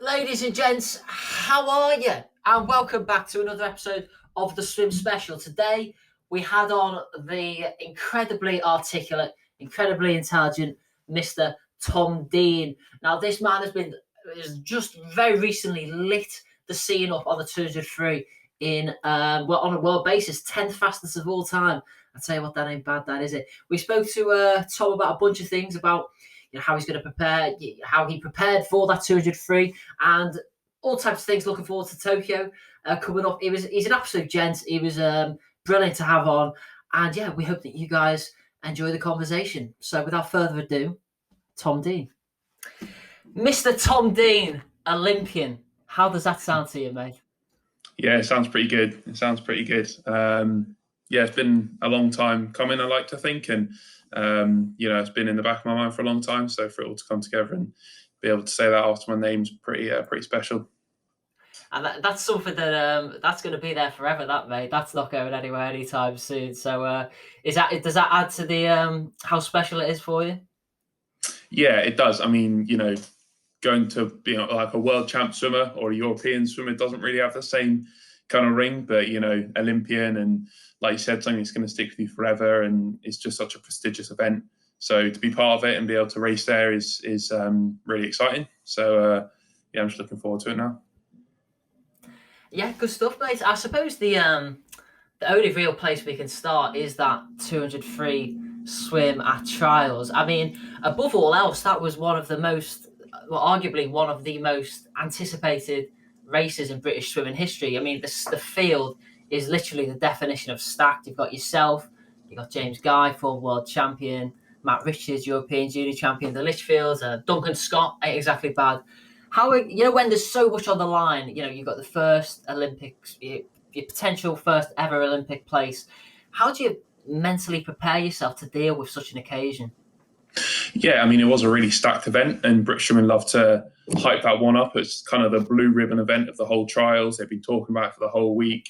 Ladies and gents, how are you? And welcome back to another episode of the Swim Special. Today, we had on the incredibly articulate, incredibly intelligent Mr. Tom Dean. Now, this man has just very recently lit the scene up on the 200 free on a world basis, 10th fastest of all time. I tell you what, that ain't bad, that is it. We spoke to Tom about a bunch of things about how he's going to prepare, how he prepared for that 200 free, and all types of things. Looking forward to Tokyo coming up. He's an absolute gent. He was brilliant to have on, and yeah, we hope that you guys enjoy the conversation. So, without further ado, Tom Dean, Mr. Tom Dean, Olympian. How does that sound to you, mate? Yeah, it sounds pretty good. Yeah, it's been a long time coming, I like to think, and it's been in the back of my mind for a long time. So for it all to come together and be able to say that after my name's pretty special. And that's something that that's going to be there forever. That, mate, that's not going anywhere anytime soon. So does that add to the how special it is for you? Yeah, it does. I mean, going to be like a world champ swimmer or a European swimmer doesn't really have the same kind of ring, but Olympian, and like you said, something that's going to stick with you forever, and it's just such a prestigious event. So to be part of it and be able to race there is really exciting. So yeah, I'm just looking forward to it now. Yeah, good stuff, mate. I suppose the only real place we can start is that 200 free swim at trials. I mean, above all else, that was arguably one of the most anticipated races in British swimming history. I mean, the field is literally the definition of stacked. You've got yourself, you've got James Guy, full world champion, Matt Richards, European junior champion, the Litchfields, Duncan Scott, ain't exactly bad. How, when there's so much on the line, you've got the first Olympics, your potential first ever Olympic place. How do you mentally prepare yourself to deal with such an occasion? Yeah, I mean, it was a really stacked event, and British women love to hype that one up. It's kind of the blue ribbon event of the whole trials. They've been talking about it for the whole week.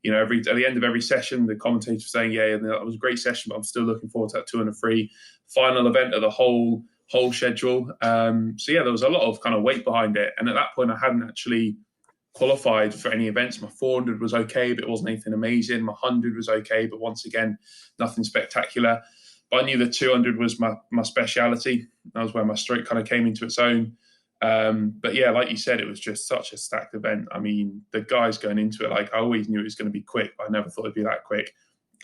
At the end of every session, the commentators were saying, "Yeah, that was a great session, but I'm still looking forward to that 200 free final event of the whole schedule." So yeah, there was a lot of kind of weight behind it, and at that point, I hadn't actually qualified for any events. My 400 was okay, but it wasn't anything amazing. My 100 was okay, but once again, nothing spectacular. But I knew the 200 was my speciality. That was where my stroke kind of came into its own. But yeah, like you said, it was just such a stacked event. I mean, the guys going into it, like I always knew it was going to be quick, but I never thought it'd be that quick.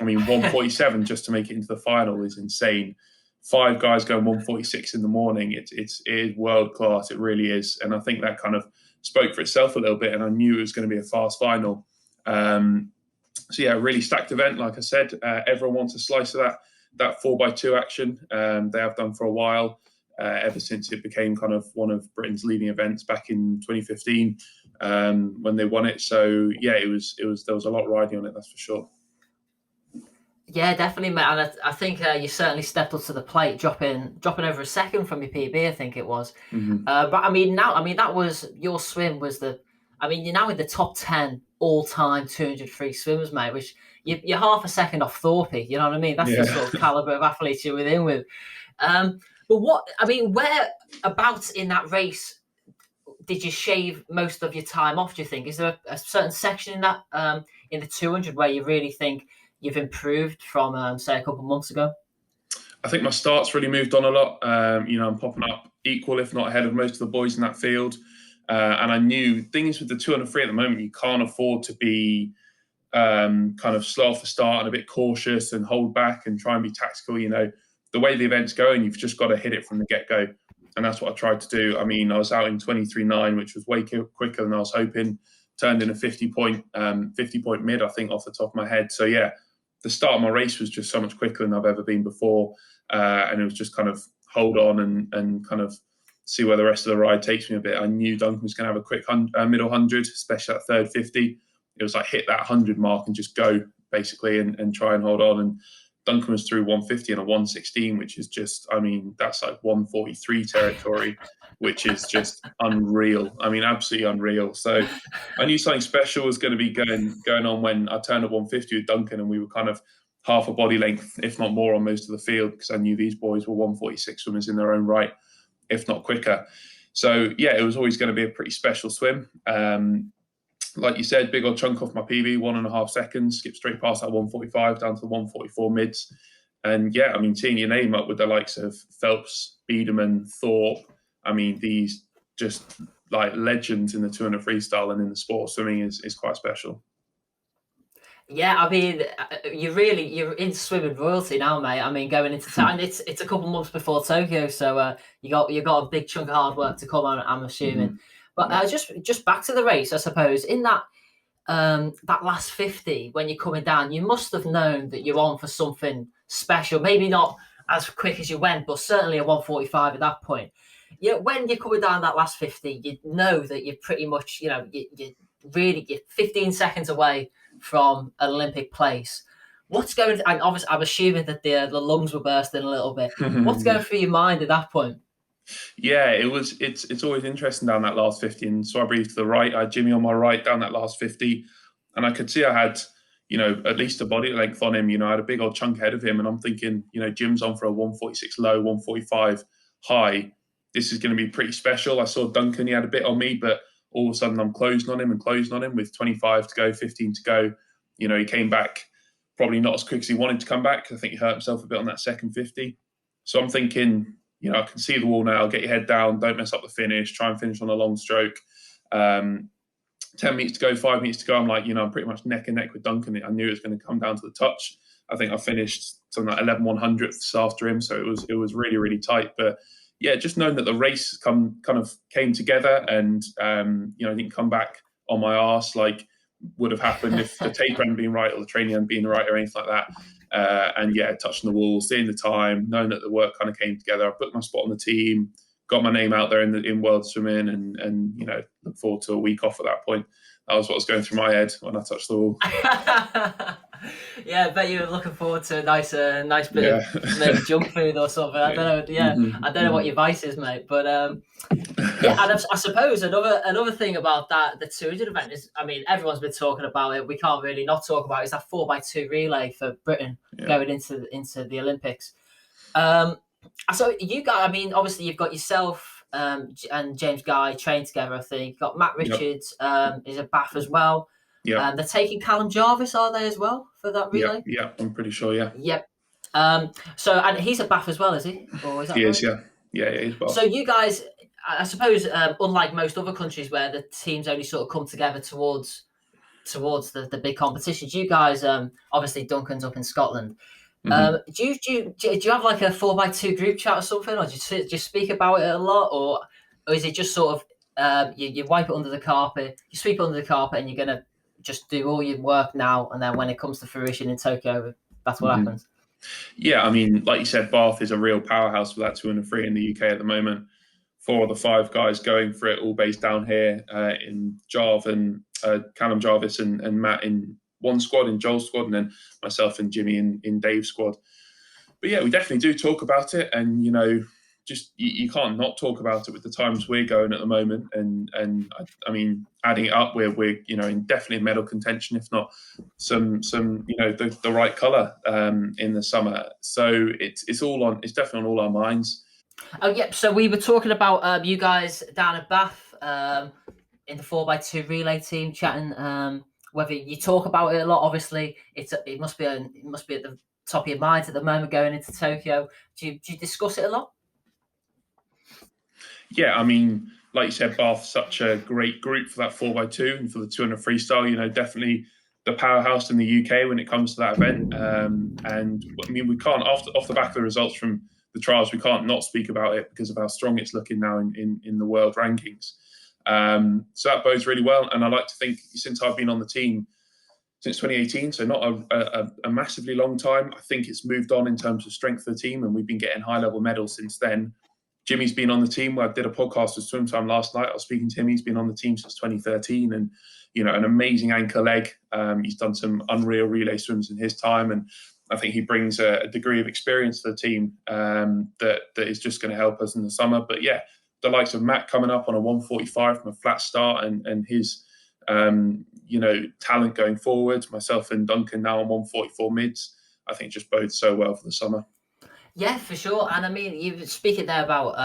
I mean, 147 just to make it into the final is insane. 5 guys going 146 in the morning. It is world class. It really is. And I think that kind of spoke for itself a little bit. And I knew it was going to be a fast final. So yeah, really stacked event. Like I said, everyone wants a slice of that 4x2 action. They have done for a while, ever since it became kind of one of Britain's leading events back in 2015 when they won it. So yeah, there was a lot riding on it, that's for sure. Yeah, definitely, mate. And I think you certainly stepped up to the plate, dropping over a second from your PB, I think it was. Mm-hmm. But I mean, that was your swim was you're now in the top 10 all-time 200 free swimmers, mate, which you're half a second off Thorpe, you know what I mean? That's the sort of caliber of athletes you're within with. But where abouts in that race did you shave most of your time off, do you think? Is there a certain section in that in the 200 where you really think you've improved from, say, a couple of months ago? I think my start's really moved on a lot. I'm popping up equal, if not ahead of most of the boys in that field. And I knew things with the 200 free at the moment, you can't afford to be kind of slow off the start and a bit cautious and hold back and try and be tactical. The way the event's going, you've just got to hit it from the get-go. And that's what I tried to do. I mean, I was out in 23.9, which was way quicker than I was hoping. Turned in a 50-point mid, I think, off the top of my head. So yeah, the start of my race was just so much quicker than I've ever been before. And it was just kind of hold on and kind of see where the rest of the ride takes me a bit. I knew Duncan was going to have a quick middle 100, especially that third 50. It was like hit that 100 mark and just go, basically, and try and hold on. And Duncan was through 150 and a 116, which is just, I mean, that's like 143 territory, which is just unreal. I mean, absolutely unreal. So I knew something special was going to be going on when I turned at 150 with Duncan, and we were kind of half a body length, if not more, on most of the field, because I knew these boys were 146 swimmers in their own right, if not quicker. So yeah, it was always going to be a pretty special swim. Like you said, big old chunk off my PB, 1.5 seconds, skip straight past that 145 down to the 144 mids. And yeah, I mean, seeing your name up with the likes of Phelps, Biederman, Thorpe, I mean, these just like legends in the 200 freestyle and in the sport swimming is quite special. Yeah, I mean, you're in swimming royalty now, mate. I mean, going into time, it's a couple months before Tokyo, so you got a big chunk of hard work to come on, I'm assuming. Mm-hmm. But just back to the race, I suppose. In that that last 50, when you're coming down, you must have known that you're on for something special. Maybe not as quick as you went, but certainly a 145 at that point. Yeah, when you're coming down that last 50, you know that you're pretty much, you're 15 seconds away from an Olympic place. What's going? And obviously, I'm assuming that the lungs were bursting a little bit. What's going through your mind at that point? Yeah, it's always interesting down that last 50. And so I breathed to the right. I had Jimmy on my right down that last 50, and I could see I had, at least a body length on him. I had a big old chunk ahead of him, and I'm thinking, Jim's on for a 146 low, 145 high. This is going to be pretty special. I saw Duncan; he had a bit on me, but all of a sudden I'm closing on him with 25 to go, 15 to go. He came back probably not as quick as he wanted to come back. I think he hurt himself a bit on that second 50. So I'm thinking, I can see the wall now. Get your head down. Don't mess up the finish. Try and finish on a long stroke. 10 meters to go, 5 meters to go. I'm like, I'm pretty much neck and neck with Duncan. I knew it was going to come down to the touch. I think I finished something like 11/100ths after him. So it was really, really tight. But yeah, just knowing that the race kind of came together and, I didn't come back on my arse like would have happened if the tape hadn't been right or the training hadn't been right or anything like that. And yeah, touching the wall, seeing the time, knowing that the work kind of came together. I booked my spot on the team, got my name out there in world swimming, and look forward to a week off at that point. That was what was going through my head when I touched the wall. Yeah, I bet you were looking forward to a nice bit of maybe junk food or something. I don't know. Yeah, I don't know what your vice is, mate. But yeah, and I suppose another thing about the 200 event is, I mean, everyone's been talking about it. We can't really not talk about it. It's that 4x2 relay for Britain going into the Olympics. So you guys, I mean, obviously you've got yourself and James Guy trained together. I think you've got Matt Richards is a Bath as well. Yeah, they're taking Callum Jarvis, are they, as well, for that relay? Yeah, I'm pretty sure. Yeah. Yep. So, and he's a Bath as well, is he? Or is that he right? Is, yeah, he's Bath. So you guys, I suppose, unlike most other countries where the teams only sort of come together towards the big competitions, you guys, obviously Duncan's up in Scotland. Do you have like a 4x2 group chat or something, or do you speak about it a lot, or is it just sort of you wipe it under the carpet, you sweep it under the carpet, and you're gonna just do all your work now, and then when it comes to fruition in Tokyo, that's what happens? Yeah, I mean, like you said, Bath is a real powerhouse for that 203 in the UK at the moment. 4 of the 5 guys going for it, all based down here in Jarv and Callum Jarvis and Matt in one squad, in Joel's squad, and then myself and Jimmy in Dave's squad. But yeah, we definitely do talk about it, and just you can't not talk about it with the times we're going at the moment. And I mean, adding it up, we're in definitely medal contention, if not some the right colour in the summer. So it's definitely on all our minds. Oh yeah, so we were talking about you guys down at Bath in the 4x2 relay team, chatting. Whether you talk about it a lot, obviously, it must be at the top of your mind at the moment going into Tokyo. Do you discuss it a lot? Yeah, I mean, like you said, Bath's such a great group for that 4x2 and for the 200 freestyle. Definitely the powerhouse in the UK when it comes to that event. And I mean, we can't off the back of the results from the trials, we can't not speak about it because of how strong it's looking now in the world rankings. So that bodes really well. And I like to think, since I've been on the team since 2018, so not a massively long time, I think it's moved on in terms of strength of the team, and we've been getting high-level medals since then. Jimmy's been on the team. I did a podcast with Swim Time last night. I was speaking to him. He's been on the team since 2013, and an amazing anchor leg. He's done some unreal relay swims in his time, and I think he brings a degree of experience to the team that is just going to help us in the summer. But yeah, the likes of Matt coming up on a 145 from a flat start, and his talent going forward. Myself and Duncan now on 144 mids, I think just bodes so well for the summer. Yeah, for sure. And I mean, you were speaking there about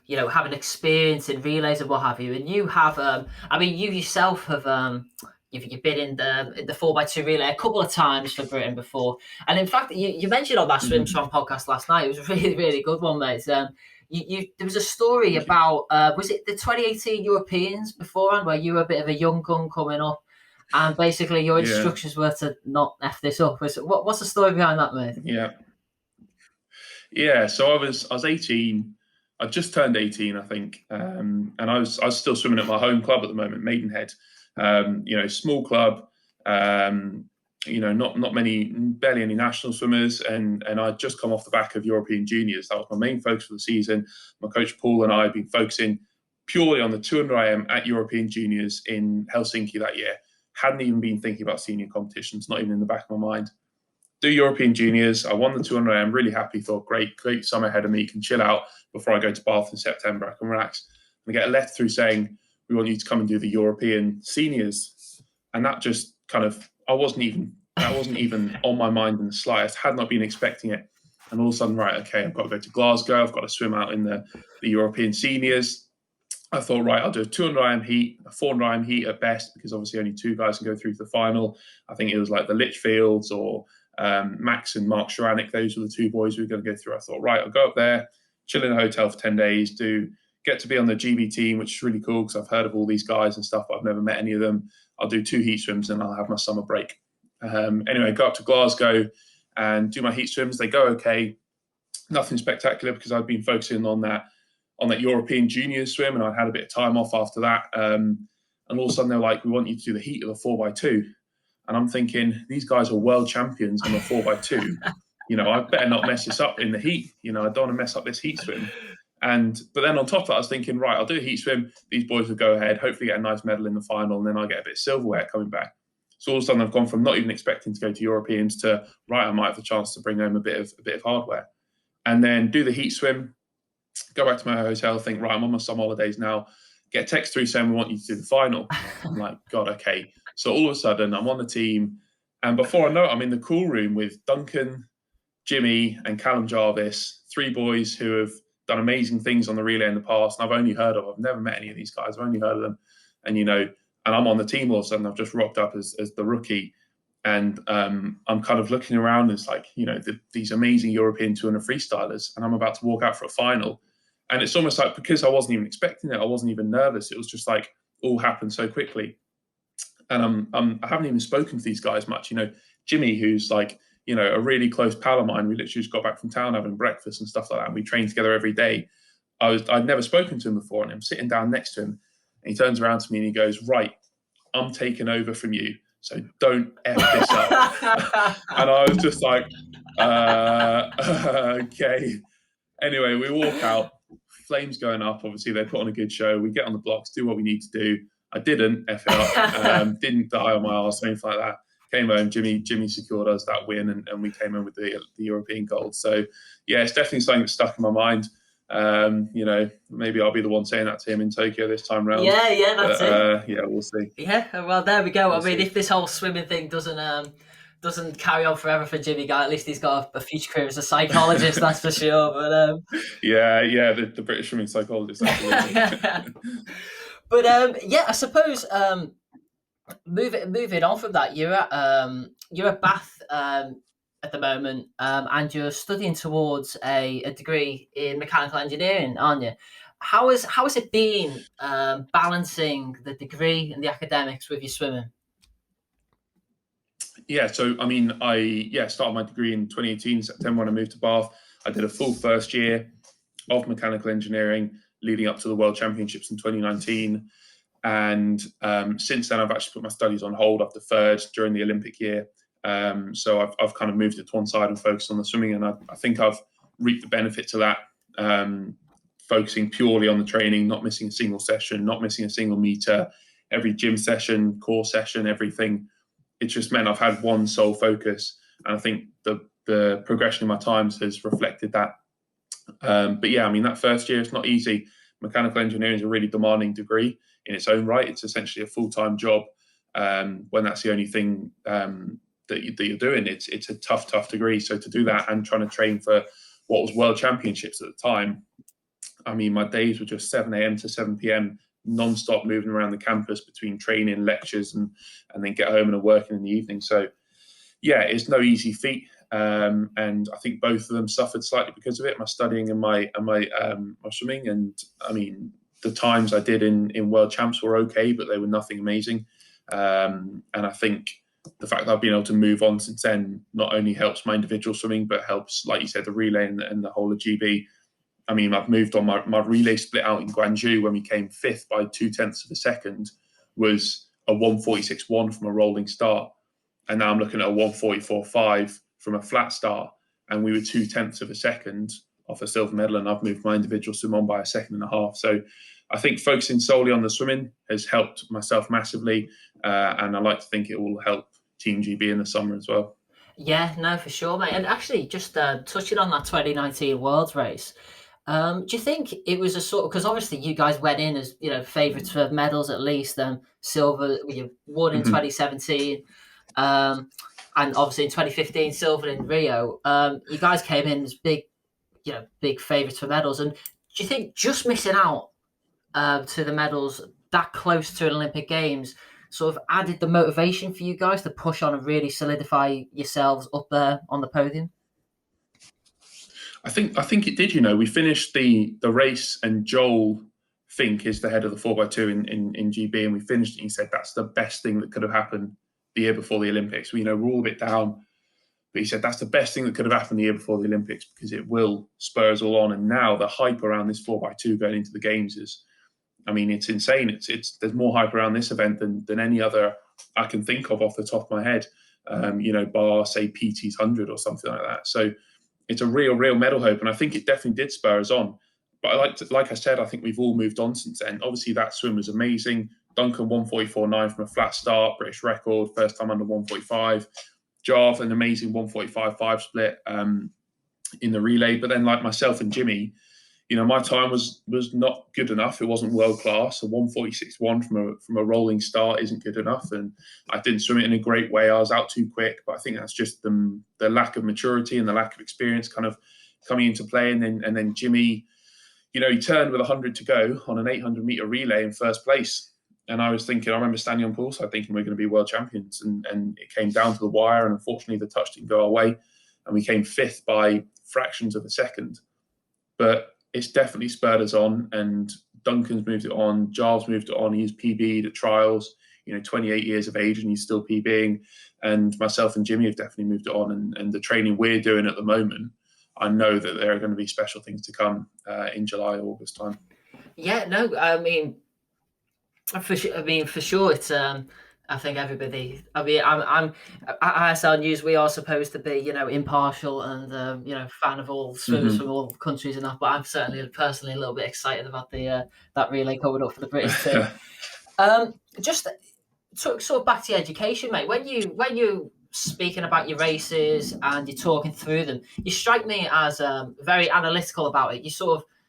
having experience in relays and what have you, and you have I mean, you yourself have you've been in the 4x2 relay a couple of times for Britain before. And in fact, you mentioned on that Swim Mhm. Strong podcast last night. It was a really, really good one, mate. There was a story Thank you. about was it the 2018 Europeans beforehand, where you were a bit of a young gun coming up, and basically your Yeah, instructions were to not f this up. What's the story behind that, mate? yeah. Yeah, so I was 18. I just turned 18, I think, and I was still swimming at my home club at the moment, Maidenhead. Small club. Not many, barely any national swimmers, and I'd just come off the back of European Juniors. That was my main focus for the season. My coach Paul and I had been focusing purely on the 200 IM at European Juniors in Helsinki that year. Hadn't even been thinking about senior competitions, not even in the back of my mind. Do European Juniors. I won the 200 AM, really happy, thought great summer ahead of me, can chill out before I go to Bath in September. I can relax. And I get a letter through saying, we want you to come and do the European Seniors. And that just kind of, that wasn't even on my mind in the slightest, had not been expecting it. And all of a sudden, right, okay, I've got to go to Glasgow, I've got to swim out in the European Seniors. I thought, right, I'll do a 200 IM heat, a 400 IM heat at best, because obviously only two guys can go through to the final. I think it was like the Litchfields or Max and Mark Sharanek. Those were the two boys who were going to go through. I thought, right, I'll go up there, chill in a hotel for 10 days, get to be on the GB team, which is really cool because I've heard of all these guys and stuff, but I've never met any of them. I'll do 2 heat swims and I'll have my summer break. Anyway, go up to Glasgow and do my heat swims. They go okay. Nothing spectacular because I'd been focusing on that European Juniors swim, and I'd had a bit of time off after that. And all of a sudden they're like, we want you to do the heat of the 4x2. And I'm thinking, these guys are world champions on the 4x2. I better not mess this up in the heat. I don't want to mess up this heat swim. But then on top of that, I was thinking, right, I'll do a heat swim. These boys will go ahead, hopefully get a nice medal in the final, and then I'll get a bit of silverware coming back. So all of a sudden I've gone from not even expecting to go to Europeans to, right, I might have the chance to bring home a bit of hardware. And then do the heat swim, go back to my hotel, think, right, I'm on my summer holidays now. Get a text through saying we want you to do the final. I'm like, God, okay. So all of a sudden I'm on the team. And before I know it, I'm in the cool room with Duncan, Jimmy, and Callum Jarvis, 3 boys who have done amazing things on the relay in the past. And I've only heard of, I've never met any of these guys. I've only heard of them. And, and I'm on the team all of a sudden. I've just rocked up as the rookie. And I'm kind of looking around. It's like, these amazing European 200 freestylers. And I'm about to walk out for a final. And it's almost like, because I wasn't even expecting it, I wasn't even nervous. It was just like all happened so quickly. And I haven't even spoken to these guys much. Jimmy, who's like, a really close pal of mine. We literally just got back from town having breakfast and stuff like that. And we trained together every day. I'd never spoken to him before, and I'm sitting down next to him, and he turns around to me and he goes, right, I'm taking over from you, so don't F this up. And I was just like, okay. Anyway, we walk out, flames going up. Obviously, they put on a good show. We get on the blocks, do what we need to do. I didn't F it up, didn't die on my arse, anything like that. Came home, Jimmy secured us that win, and we came in with the European gold. So, yeah, it's definitely something that's stuck in my mind. Maybe I'll be the one saying that to him in Tokyo this time round. Yeah, that's it. Yeah, we'll see. Yeah, well, there we go. I mean, if this whole swimming thing doesn't carry on forever for Jimmy Guy, at least he's got a future career as a psychologist, that's for sure. But yeah, the British swimming psychologist. But I suppose moving on from that, you're at Bath at the moment, and you're studying towards a degree in mechanical engineering, aren't you? How has it been balancing the degree and the academics with your swimming? Yeah, so I mean, I started my degree in 2018, September, when I moved to Bath. I did a full first year of mechanical engineering leading up to the World Championships in 2019. And since then, I've actually put my studies on hold. I've deferred during the Olympic year. So I've kind of moved it to one side and focused on the swimming. And I think I've reaped the benefits of that, focusing purely on the training, not missing a single session, not missing a single meter, every gym session, core session, everything. It's just meant I've had one sole focus. And I think the progression in my times has reflected that. But yeah, I mean, that first year, it's not easy. Mechanical engineering is a really demanding degree in its own right. It's essentially a full-time job when that's the only thing that you're doing. It's a tough degree. So to do that and trying to train for what was World Championships at the time. I mean, my days were just 7 a.m. to 7 p.m. non-stop, moving around the campus between training, lectures, and then get home and working in the evening. So yeah, it's no easy feat. And I think both of them suffered slightly because of it, my studying and my swimming. And I mean, the times I did in World Champs were okay, but they were nothing amazing. And I think the fact that I've been able to move on since then not only helps my individual swimming, but helps, like you said, the relay and the whole of GB. I mean, I've moved on. My relay split out in Gwangju when we came 5th by 0.2 of a second was a 1:46.1 from a rolling start. And now I'm looking at a 1:44.5 from a flat start. And we were 0.2 of a second off a silver medal. And I've moved my individual swim on by 1.5 seconds. So I think focusing solely on the swimming has helped myself massively. And I like to think it will help Team GB in the summer as well. Yeah, no, for sure, mate. And actually, just touching on that 2019 Worlds race, do you think it was a sort of, because obviously you guys went in as, favourites for medals at least, silver, you won in 2017, and obviously in 2015, silver in Rio. You guys came in as big favourites for medals. And do you think just missing out to the medals that close to an Olympic Games sort of added the motivation for you guys to push on and really solidify yourselves up there on the podium? I think it did. We finished the race, and Joel Fink is the head of the 4x2 in GB, and we finished it. And he said that's the best thing that could have happened the year before the Olympics. We're all a bit down, but he said that's the best thing that could have happened the year before the Olympics, because it will spur us all on. And now the hype around this 4x2 going into the Games is, I mean, it's insane. There's more hype around this event than any other I can think of off the top of my head. Bar say PT's 100 or something like that. So it's a real medal hope, and I think it definitely did spur us on. But like I said, I think we've all moved on since then. Obviously, that swim was amazing. Duncan 1:44.9 from a flat start, British record, first time under 1:45. Jarve, an amazing 1:45.5 split in the relay. But then, like myself and Jimmy, my time was not good enough. It wasn't world class. A 1:46.1 from a rolling start isn't good enough, and I didn't swim it in a great way. I was out too quick, but I think that's just the lack of maturity and the lack of experience kind of coming into play. And then Jimmy, he turned with 100 to go on an 800-meter relay in first place. And I was thinking, I remember standing on poolside thinking we're going to be world champions, and it came down to the wire, and unfortunately the touch didn't go our way, and we came 5th by fractions of a second. But it's definitely spurred us on, and Duncan's moved it on, Giles moved it on. He's PB'd at trials, 28 years of age, and he's still PBing. And myself and Jimmy have definitely moved it on, and the training we're doing at the moment, I know that there are going to be special things to come in July, August time. Yeah, no, I mean, for sure, it's I think everybody. I mean, I'm at ISL News. We are supposed to be, impartial and fan of all swimmers from all countries and that. But I'm certainly personally a little bit excited about the that relay coming up for the British team. Just sort of back to your education, mate. When you speaking about your races and you're talking through them, you strike me as very analytical about it.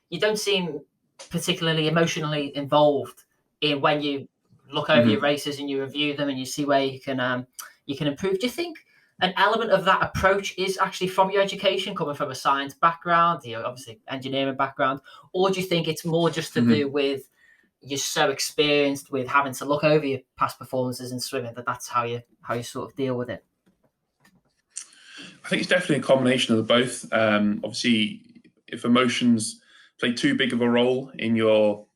You don't seem particularly emotionally involved in when you look over your races and you review them and you see where you can improve. Do you think an element of that approach is actually from your education, coming from a science background, obviously engineering background, or do you think it's more just to do with you're so experienced with having to look over your past performances in swimming that's how you sort of deal with it? I think it's definitely a combination of the both. Obviously, if emotions play too big of a role in your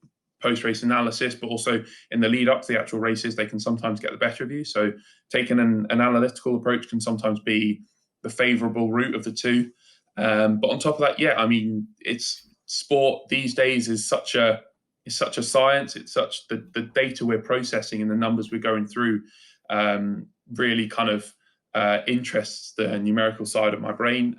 post-race analysis, but also in the lead up to the actual races, they can sometimes get the better of you. So taking an analytical approach can sometimes be the favourable route of the two. But on top of that, yeah, I mean, it's sport these days is such a science. It's such the data we're processing and the numbers we're going through really kind of interests the numerical side of my brain.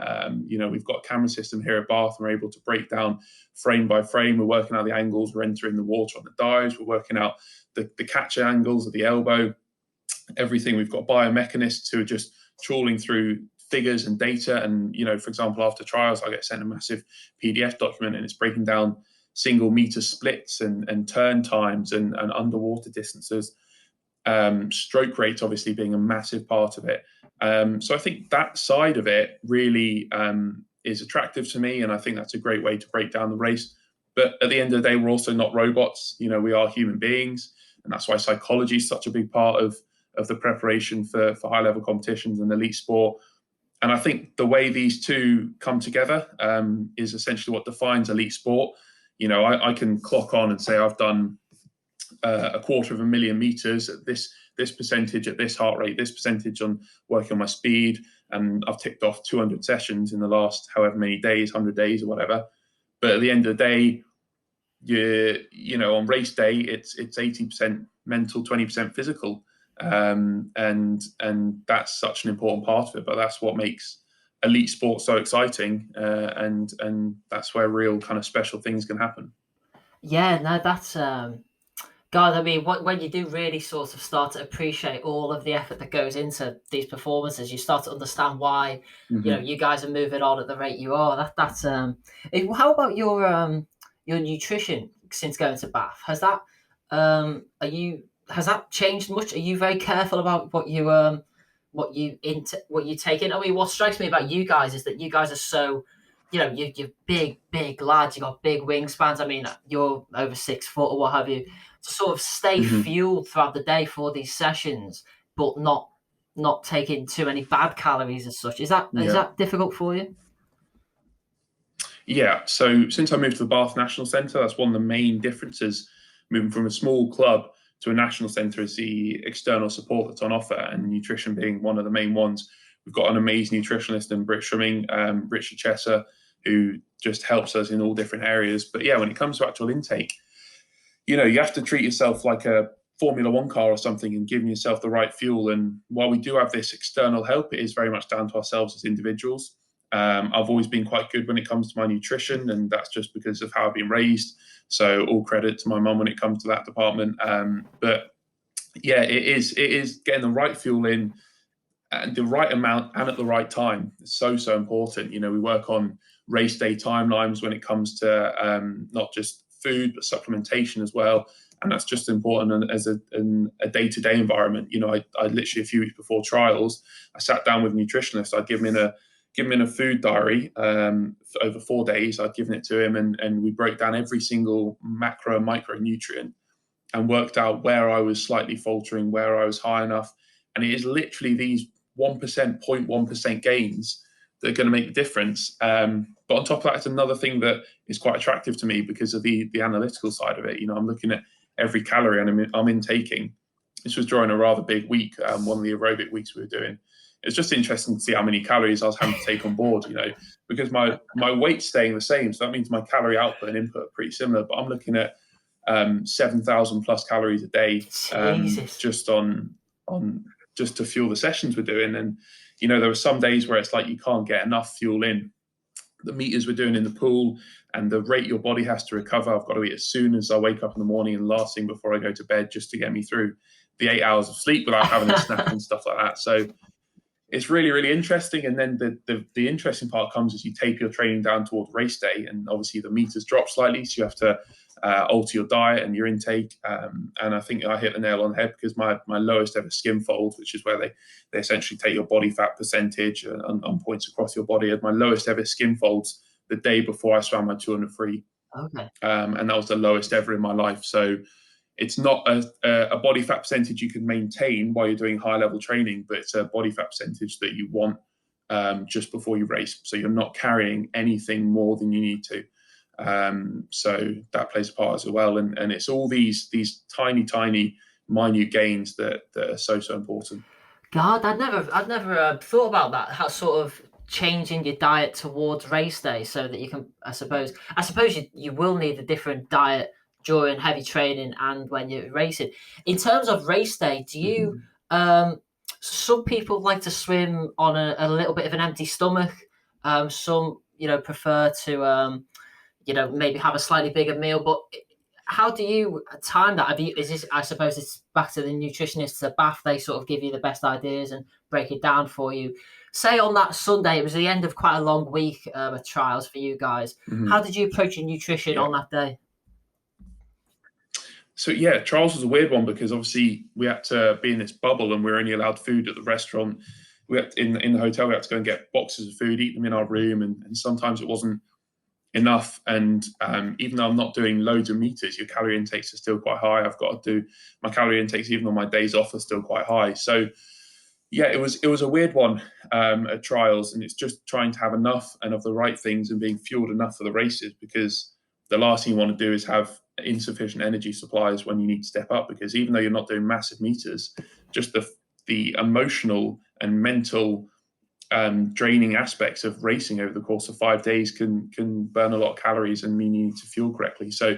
We've got a camera system here at Bath, and we're able to break down frame by frame. We're working out the angles we're entering the water on the dives. We're working out the catcher angles of the elbow, everything. We've got biomechanists who are just trawling through figures and data. And, for example, after trials, I get sent a massive PDF document, and it's breaking down single meter splits and turn times and underwater distances. Stroke rates obviously being a massive part of it. So I think that side of it really is attractive to me, and I think that's a great way to break down the race. But at the end of the day, we're also not robots. You know, we are human beings, and that's why psychology is such a big part of the preparation for high-level competitions and elite sport. And I think the way these two come together is essentially what defines elite sport. You know, I can clock on and say I've done 250,000 meters at this percentage at this heart rate, this percentage on working on my speed, and I've ticked off 200 sessions in the last however many days, 100 days or whatever. But at the end of the day, you know, on race day, it's 80% mental, 20% physical, and that's such an important part of it. But that's what makes elite sport so exciting, and that's where real kind of special things can happen. Yeah, no, that's God. I mean, when you do really sort of start to appreciate all of the effort that goes into these performances, you start to understand why you guys are moving on at the rate you are. That's how about your nutrition since going to Bath? Has that has that changed much? Are you very careful about what you take in? I mean, what strikes me about you guys is that you guys are so, you're big lads. You got big wingspans. I mean, you're over 6 foot or what have you. To sort of stay fueled throughout the day for these sessions, but not taking too many bad calories as such. Is that difficult for you? Yeah. So since I moved to the Bath National Centre, that's one of the main differences. Moving from a small club to a national centre is the external support that's on offer, and nutrition being one of the main ones. We've got an amazing nutritionist in Brit Swimming, Richard Chesser, who just helps us in all different areas. But yeah, when it comes to actual intake, you know, you have to treat yourself like a Formula One car or something and giving yourself the right fuel. And while we do have this external help, it is very much down to ourselves as individuals. I've always been quite good when it comes to my nutrition, and that's just because of how I've been raised. So all credit to my mum when it comes to that department. But yeah, it is getting the right fuel in and the right amount and at the right time. It's so important. You know, we work on race day timelines when it comes to not just food, but supplementation as well. And that's just important as a day-to-day environment. You know, I literally a few weeks before trials, I sat down with a nutritionist. I'd given him in a food diary for over 4 days. I'd given it to him, and we broke down every single macro and micronutrient and worked out where I was slightly faltering, where I was high enough. And it is literally these 1%, 0.1% gains that are going to make the difference. But on top of that, it's another thing that is quite attractive to me because of the analytical side of it. You know, I'm looking at every calorie I'm intaking. This was during a rather big week, one of the aerobic weeks we were doing. It's just interesting to see how many calories I was having to take on board, you know, because my weight's staying the same. So that means my calorie output and input are pretty similar. But I'm looking at 7,000 plus calories a day just just to fuel the sessions we're doing. And, you know, there were some days where it's like you can't get enough fuel in. The meters we're doing in the pool and the rate your body has to recover, I've got to eat as soon as I wake up in the morning and last thing before I go to bed just to get me through the 8 hours of sleep without having a snack and stuff like that. So it's really, really interesting. And then the interesting part comes as you taper your training down towards race day, and obviously the meters drop slightly, so you have to alter your diet and your intake. And I think I hit the nail on the head because my lowest ever skim fold, which is where they essentially take your body fat percentage on points across your body, my lowest ever skim folds the day before I swam my 200 free. Okay. And that was the lowest ever in my life. So it's not a body fat percentage you can maintain while you're doing high level training, but it's a body fat percentage that you want just before you race. So you're not carrying anything more than you need to. So that plays a part as well. And it's all these tiny, minute gains that are so important. God, I'd never thought about that. How sort of changing your diet towards race day so that you can, I suppose you will need a different diet during heavy training and when you're racing. In terms of race day, do you some people like to swim on a little bit of an empty stomach. Some, prefer to maybe have a slightly bigger meal. But how do you time that? I suppose it's back to the nutritionists at Bath. They sort of give you the best ideas and break it down for you. Say on that Sunday, it was the end of quite a long week of trials for you guys. How did you approach your nutrition on that day? So yeah, trials was a weird one because obviously we had to be in this bubble and we were only allowed food at the restaurant. in the hotel, we had to go and get boxes of food, eat them in our room, and sometimes it wasn't enough. And even though I'm not doing loads of meters, your calorie intakes are still quite high. I've got to do my calorie intakes even on my days off are still quite high. So yeah, it was a weird one at trials, and it's just trying to have enough and of the right things and being fueled enough for the races, because the last thing you want to do is have insufficient energy supplies when you need to step up, because even though you're not doing massive meters, just the emotional and mental draining aspects of racing over the course of 5 days can burn a lot of calories and mean you need to fuel correctly. So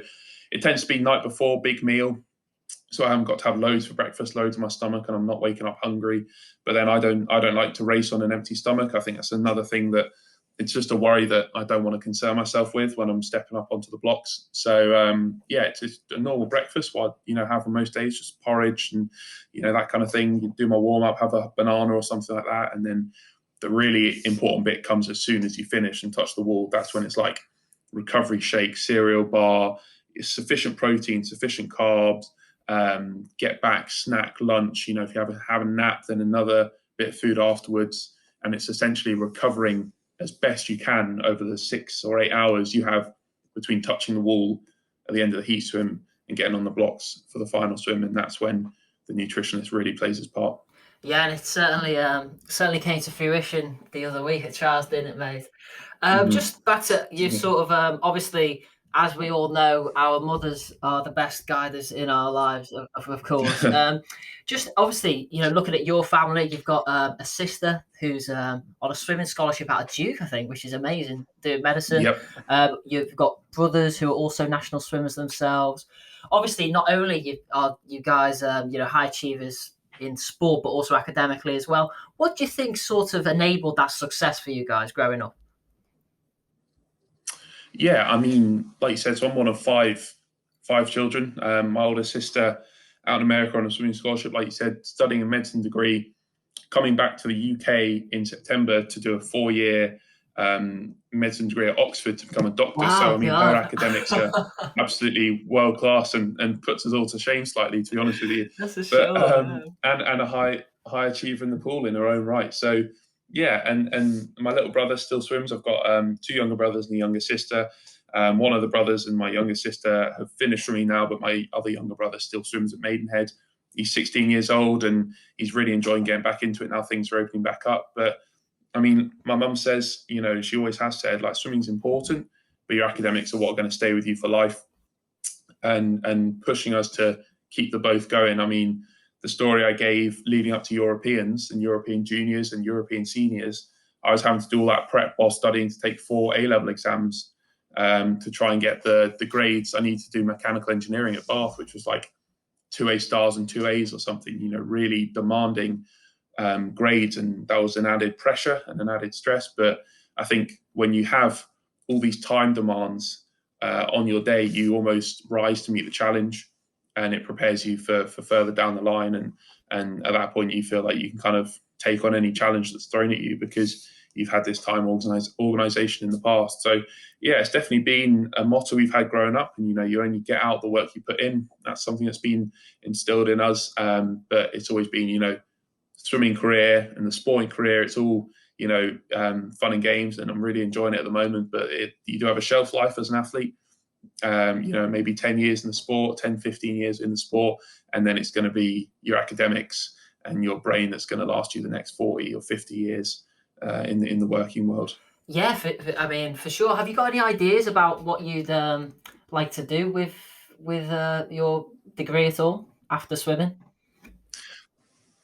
it tends to be night before, big meal. So I haven't got to have loads for breakfast, loads in my stomach, and I'm not waking up hungry. But then I don't like to race on an empty stomach. I think that's another thing that it's just a worry that I don't want to concern myself with when I'm stepping up onto the blocks. So yeah, it's just a normal breakfast, what have on most days, just porridge and that kind of thing. You do my warm up, have a banana or something like that, and then the really important bit comes as soon as you finish and touch the wall. That's when it's like recovery shake, cereal bar, sufficient protein, sufficient carbs, get back, snack, lunch. If you have a nap, then another bit of food afterwards. And it's essentially recovering as best you can over the 6 or 8 hours you have between touching the wall at the end of the heat swim and getting on the blocks for the final swim. And that's when the nutritionist really plays his part. Yeah, and it certainly came to fruition the other week at trials, didn't it, mate? Just back to you, sort of obviously, as we all know, our mothers are the best guiders in our lives, of course. Just obviously, looking at your family, you've got a sister who's on a swimming scholarship out of Duke, I think, which is amazing, doing medicine. Yep. You've got brothers who are also national swimmers themselves. Obviously, not only are you guys, high achievers in sport, but also academically as well. What do you think sort of enabled that success for you guys growing up? Yeah, I mean, like you said, so I'm one of five children. My older sister out in America on a swimming scholarship, like you said, studying a medicine degree, coming back to the UK in September to do a 4-year medicine degree at Oxford to become a doctor. Wow, so I mean, God. her academics are absolutely world class and puts us all to shame slightly, to be honest with you. That's a But sure. and a high achiever in the pool in her own right. So yeah, and my little brother still swims. I've got 2 younger brothers and a younger sister. One of the brothers and my younger sister have finished swimming now, but my other younger brother still swims at Maidenhead. He's 16 years old and he's really enjoying getting back into it now. Things are opening back up. But I mean, my mum says, she always has said, like, swimming's important, but your academics are what are going to stay with you for life, and pushing us to keep the both going. I mean, the story I gave leading up to Europeans and European juniors and European seniors, I was having to do all that prep while studying to take 4 A-level exams to try and get the grades. I need to do mechanical engineering at Bath, which was like 2 A stars and 2 A's or something, really demanding grades. And that was an added pressure and an added stress. But I think when you have all these time demands on your day, you almost rise to meet the challenge, and it prepares you for further down the line. And at that point, you feel like you can kind of take on any challenge that's thrown at you because you've had this time organization in the past. So yeah, it's definitely been a motto we've had growing up. And you only get out the work you put in. That's something that's been instilled in us. But it's always been, swimming career and the sporting career. It's all fun and games, and I'm really enjoying it at the moment. But you do have a shelf life as an athlete. Maybe 10 years in the sport, 10, 15 years in the sport, and then it's going to be your academics and your brain that's going to last you the next 40 or 50 years in the working world. Yeah, for sure. Have you got any ideas about what you'd like to do with your degree at all after swimming?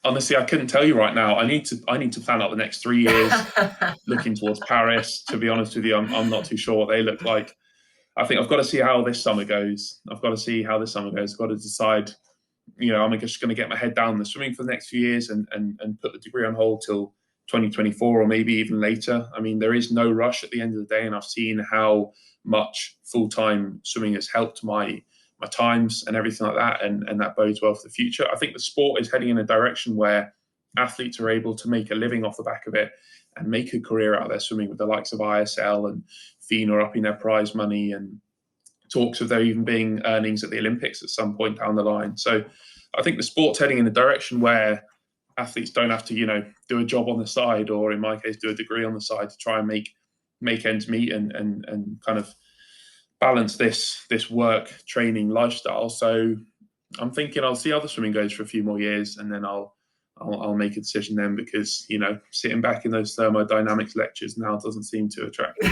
Honestly, I couldn't tell you right now. I need to plan out the next 3 years, looking towards Paris. To be honest with you, I'm not too sure what they look like. I think I've got to see how this summer goes. I've got to decide, I'm just going to get my head down the swimming for the next few years and put the degree on hold till 2024 or maybe even later. I mean, there is no rush at the end of the day, and I've seen how much full-time swimming has helped my times and everything like that, and that bodes well for the future. I think the sport is heading in a direction where athletes are able to make a living off the back of it and make a career out of their swimming, with the likes of ISL and FINA upping their prize money, and talks of there even being earnings at the Olympics at some point down the line. So I think the sport's heading in a direction where athletes don't have to, do a job on the side, or in my case, do a degree on the side to try and make ends meet and kind of balance this work training lifestyle. So I'm thinking I'll see how the swimming goes for a few more years, and then I'll make a decision then, because sitting back in those thermodynamics lectures now doesn't seem too attractive.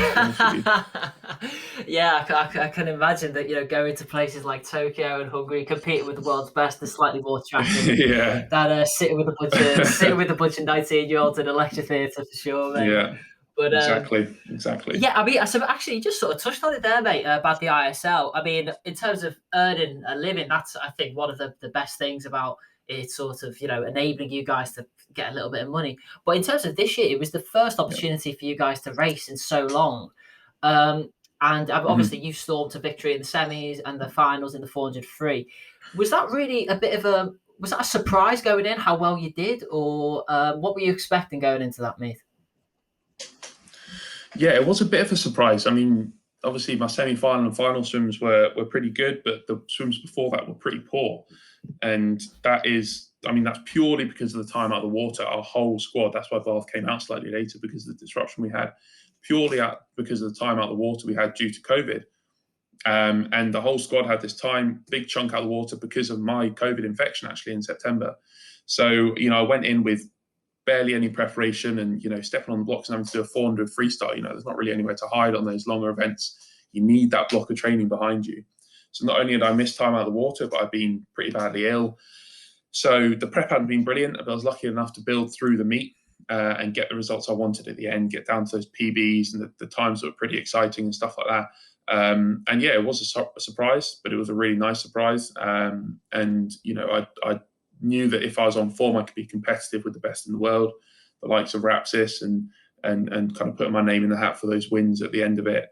Yeah, I can imagine that going to places like Tokyo and Hungary, competing with the world's best, is slightly more attractive Yeah. than sitting with a bunch of 19-year-olds in a lecture theatre, for sure, mate. Yeah. But exactly. Yeah, I mean, so actually, you just sort of touched on it there, mate, about the ISL. I mean, in terms of earning a living, that's, I think, one of the best things about it, sort of, enabling you guys to get a little bit of money. But in terms of this year, it was the first opportunity for you guys to race in so long. And obviously, you stormed to victory in the semis and the finals in the 400 free. Was that really was that a surprise going in, how well you did? Or what were you expecting going into that meet? Yeah, it was a bit of a surprise. I mean, obviously my semi-final and final swims were pretty good, but the swims before that were pretty poor. And that's purely because of the time out of the water. Our whole squad, that's why Bath came out slightly later, because of the disruption we had, purely because of the time out of the water we had due to COVID. And the whole squad had this big chunk out of the water because of my COVID infection, actually, in September. So, I went in with barely any preparation, and stepping on the blocks and having to do a 400 freestyle. There's not really anywhere to hide on those longer events. You need that block of training behind you. So not only had I missed time out of the water, but I've been pretty badly ill. So the prep hadn't been brilliant, but I was lucky enough to build through the meet and get the results I wanted at the end, get down to those PBs and the times that were pretty exciting and stuff like that. And yeah, it was a surprise, but it was a really nice surprise. And I knew that if I was on form, I could be competitive with the best in the world, the likes of Rapsis, and kind of putting my name in the hat for those wins at the end of it.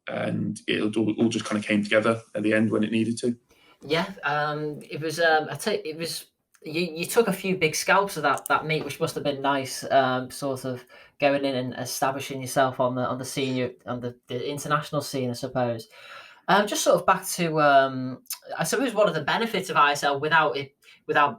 And it all just kind of came together at the end when it needed to. Yeah, it was. I tell you, it was. You took a few big scalps of that meet, which must have been nice. Sort of going in and establishing yourself on the senior, on the international scene, I suppose. Just sort of back to, I suppose one of the benefits of ISL without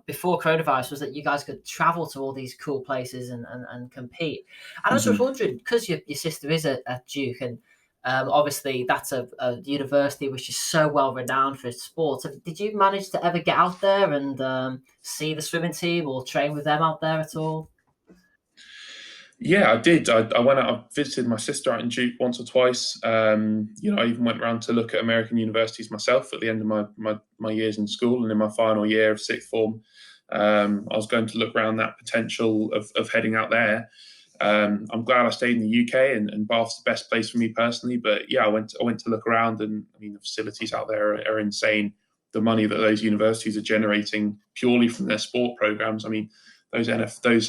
before coronavirus was that you guys could travel to all these cool places and compete. And I was just wondering, because your sister is at Duke, and obviously that's a university which is so well renowned for its sports. Did you manage to ever get out there and see the swimming team or train with them out there at all? Yeah, I did. I went out, I visited my sister out in Duke once or twice. I even went around to look at American universities myself at the end of my years in school, and in my final year of sixth form. I was going to look around that potential of heading out there. I'm glad I stayed in the UK, and Bath's the best place for me personally. But yeah, I went to look around, and I mean, the facilities out there are insane. The money that those universities are generating purely from their sport programs. I mean, those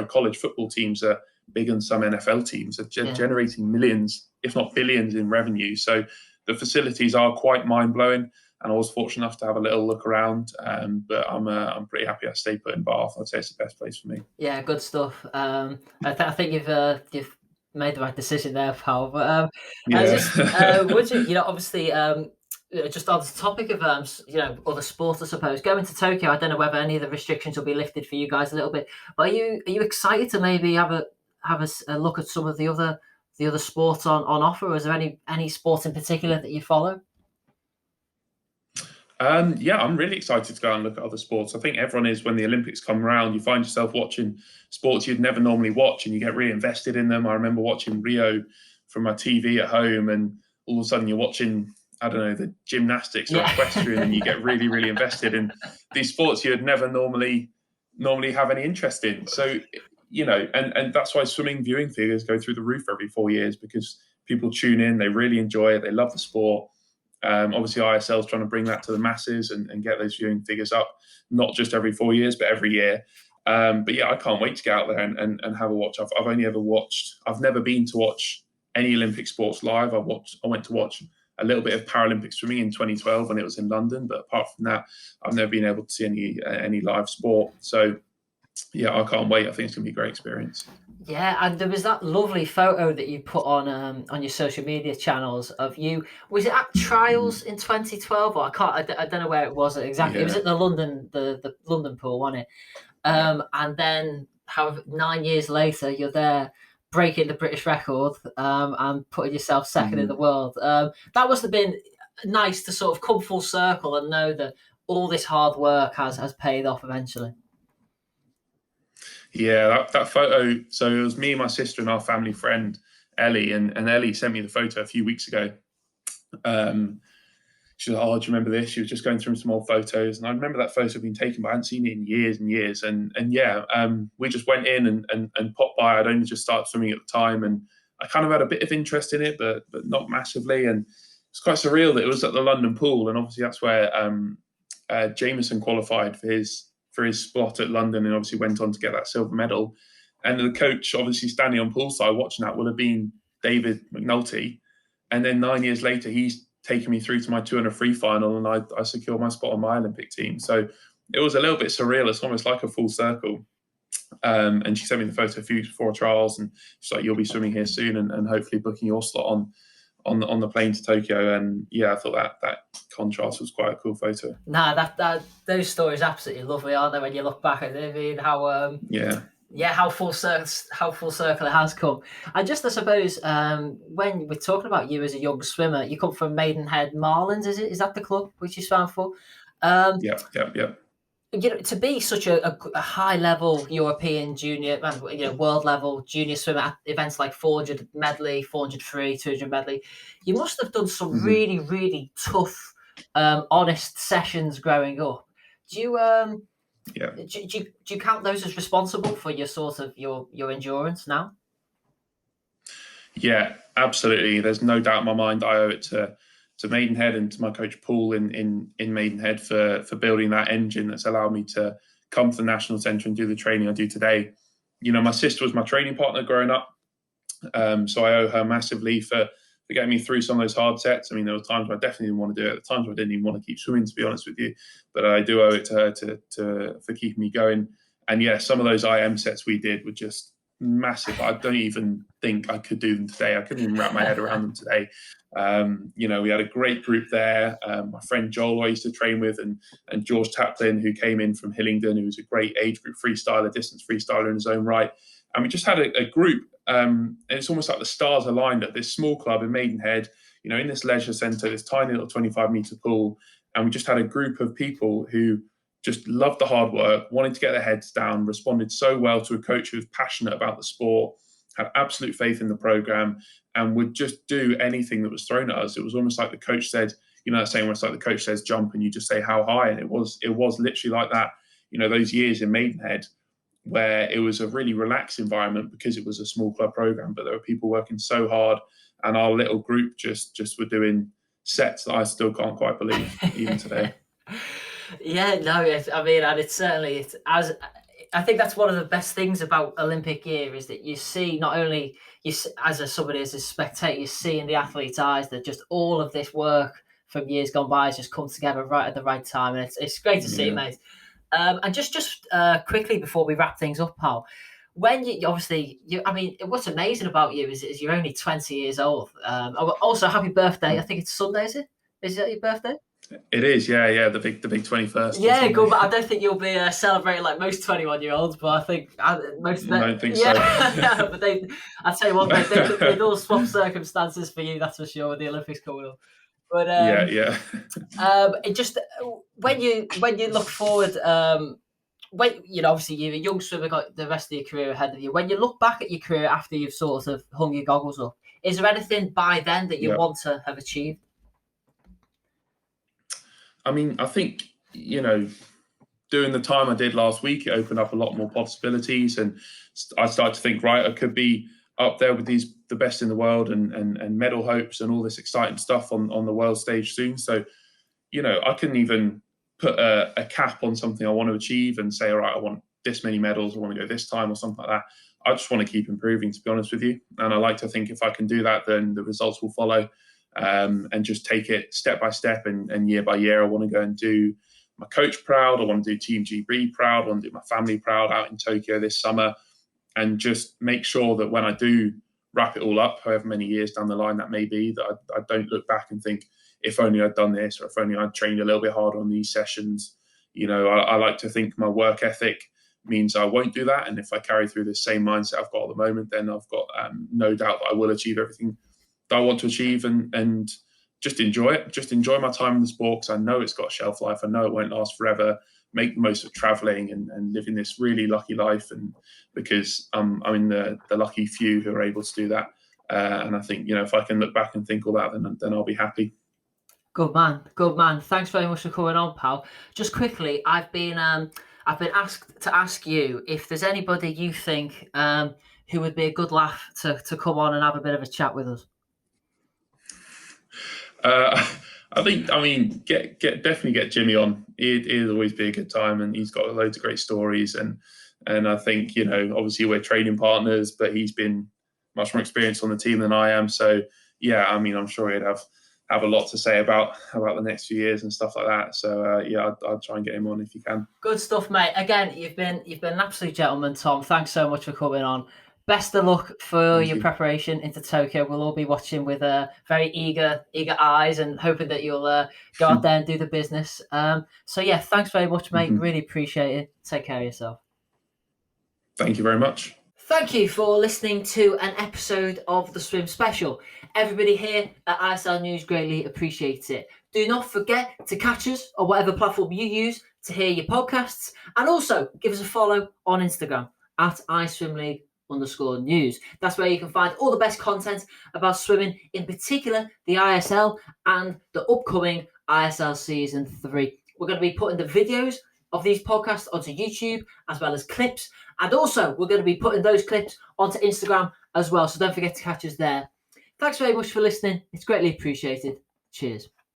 college football teams are bigger than some NFL teams, are generating millions, if not billions, in revenue. So the facilities are quite mind blowing, and I was fortunate enough to have a little look around. But I'm pretty happy I stayed put in Bath. I'd say it's the best place for me. Yeah, good stuff. I think you've made the right decision there, pal. But would you, obviously, just on the topic of other sports, I suppose, going to Tokyo, I don't know whether any of the restrictions will be lifted for you guys a little bit, but are you excited to maybe have a look at some of the other sports on offer? Or is there any sports in particular that you follow? Yeah, I'm really excited to go and look at other sports. I think everyone is. When the Olympics come around, you find yourself watching sports you'd never normally watch, and you get really invested in them. I remember watching Rio from my TV at home, and all of a sudden you're watching, I don't know, the gymnastics or equestrian, and you get really, really invested in these sports you'd never normally have any interest in. So, and that's why swimming viewing figures go through the roof every 4 years, because people tune in, they really enjoy it, they love the sport. Obviously, ISL is trying to bring that to the masses and get those viewing figures up, not just every 4 years, but every year. But yeah, I can't wait to get out there and have a watch. I've never been to watch any Olympic sports live. I went to watch a little bit of Paralympic swimming in 2012 when it was in London. But apart from that, I've never been able to see any live sport. So yeah, I can't wait. I think it's going to be a great experience. Yeah, and there was that lovely photo that you put on your social media channels of you. Was it at Trials in 2012? Or I don't know where it was exactly. Yeah. It was at the London pool, wasn't it? And then, however, 9 years later, you're there breaking the British record and putting yourself second in the world. That must have been nice to sort of come full circle and know that all this hard work has paid off eventually. Yeah, that photo. So it was me, my sister, and our family friend Ellie, and Ellie sent me the photo a few weeks ago. She was like, "Oh, do you remember this?" She was just going through some old photos, and I remember that photo being taken, but I hadn't seen it in years and years. And yeah, we just went in and popped by. I'd only just started swimming at the time, and I kind of had a bit of interest in it, but not massively. And it's quite surreal that it was at the London pool, and obviously that's where Jameson qualified for his spot at London, and obviously went on to get that silver medal. And the coach, obviously standing on poolside watching that, will have been David McNulty. And then 9 years later, he's taken me through to my 200 free final, and I secured my spot on my Olympic team. So it was a little bit surreal. It's almost like a full circle. And she sent me the photo a few before trials, and she's like, "You'll be swimming here soon, and hopefully booking your slot on the plane to Tokyo." And yeah, I thought that contrast was quite a cool photo. Nah, that those stories are absolutely lovely, aren't they? When you look back at it, I mean, how full circle it has come. And just, I suppose, when we're talking about you as a young swimmer, you come from Maidenhead Marlins, is that the club which you swam for? Yeah. You know, to be such a high level European junior, world level junior swimmer at events like 400 medley, 400 free, 200 medley, you must have done some really, really tough, honest sessions growing up. Do you count those as responsible for your sort of your endurance now? Yeah, absolutely. There's no doubt in my mind I owe it to Maidenhead and to my coach Paul in Maidenhead for building that engine that's allowed me to come to the National Centre and do the training I do today. You know, my sister was my training partner growing up, so I owe her massively for getting me through some of those hard sets. I mean, there were times where I definitely didn't want to do it. At times where I didn't even want to keep swimming, to be honest with you. But I do owe it to her for keeping me going. And yeah, some of those IM sets we did were just massive. I don't even think I could do them today. I couldn't even wrap my head around them today. We had a great group there. My friend Joel, I used to train with, and George Taplin, who came in from Hillingdon, who was a great age group freestyler, distance freestyler in his own right. And we just had a group, and it's almost like the stars aligned at this small club in Maidenhead, in this leisure centre, this tiny little 25-metre pool. And we just had a group of people who just loved the hard work, wanted to get their heads down, responded so well to a coach who was passionate about the sport, had absolute faith in the programme, and would just do anything that was thrown at us. It was almost like the coach said, that saying where it's like the coach says jump and you just say how high. And it was literally like that, those years in Maidenhead, where it was a really relaxed environment because it was a small club programme, but there were people working so hard, and our little group just were doing sets that I still can't quite believe even today. Yeah, no, I mean, and it's certainly, I think that's one of the best things about Olympic year is that you see, not only somebody as a spectator, you see in the athlete's eyes that just all of this work from years gone by has just come together right at the right time, and it's great to see, mate. And just quickly before we wrap things up, pal, when what's amazing about you is you're only 20 years old. Also, happy birthday! I think it's Sunday, is it? Is that your birthday? It is, yeah, the big 21st. Yeah, good. But I don't think you'll be celebrating like most 21-year-olds. But I think most of them. I don't think so. Yeah, but I'd say one thing, they'd all swap circumstances for you. That's for sure. With the Olympics coming up. But yeah. It just when you look forward, obviously you're a young swimmer, got the rest of your career ahead of you. When you look back at your career after you've sort of hung your goggles up, is there anything by then that you want to have achieved? I mean, I think, doing the time I did last week, it opened up a lot more possibilities, and I started to think, right, I could be up there with the best in the world and medal hopes and all this exciting stuff on the world stage soon. So, I couldn't even put a cap on something I want to achieve and say, all right, I want this many medals, I want to go this time or something like that. I just want to keep improving, to be honest with you. And I like to think if I can do that, then the results will follow. And just take it step by step and year by year. I want to go and do my coach proud. I want to do Team GB proud. I want to do my family proud out in Tokyo this summer, and just make sure that when I do wrap it all up, however many years down the line that may be, that I don't look back and think, if only I'd done this, or if only I'd trained a little bit harder on these sessions. I like to think my work ethic means I won't do that. And if I carry through the same mindset I've got at the moment, then I've got no doubt that I will achieve everything that I want to achieve, and just enjoy it. Just enjoy my time in the sport, because I know it's got a shelf life. I know it won't last forever. Make the most of traveling and living this really lucky life, and because I'm in the lucky few who are able to do that. And I think, if I can look back and think all that, then I'll be happy. Good man. Thanks very much for coming on, pal. Just quickly, I've been asked to ask you if there's anybody you think who would be a good laugh to come on and have a bit of a chat with us. Definitely get Jimmy on. It'll always be a good time, and he's got loads of great stories. And I think, obviously we're training partners, but he's been much more experienced on the team than I am. So yeah, I'm sure he'd have a lot to say about the next few years and stuff like that. So I'd try and get him on if you can. Good stuff, mate. Again, you've been an absolute gentleman, Tom. Thanks so much for coming on. Best of luck for your preparation into Tokyo. We'll all be watching with very eager eyes and hoping that you'll go out there and do the business. So yeah, thanks very much, mate. Really appreciate it. Take care of yourself. Thank you very much. Thank you for listening to an episode of the Swim Special. Everybody here at ISL News greatly appreciates it. Do not forget to catch us on whatever platform you use to hear your podcasts, and also give us a follow on Instagram at iswimleague_news. That's where you can find all the best content about swimming, in particular the ISL and the upcoming ISL Season 3. We're going to be putting the videos of these podcasts onto YouTube, as well as clips, and also we're going to be putting those clips onto Instagram as well, so don't forget to catch us there. Thanks very much for listening. It's greatly appreciated. Cheers.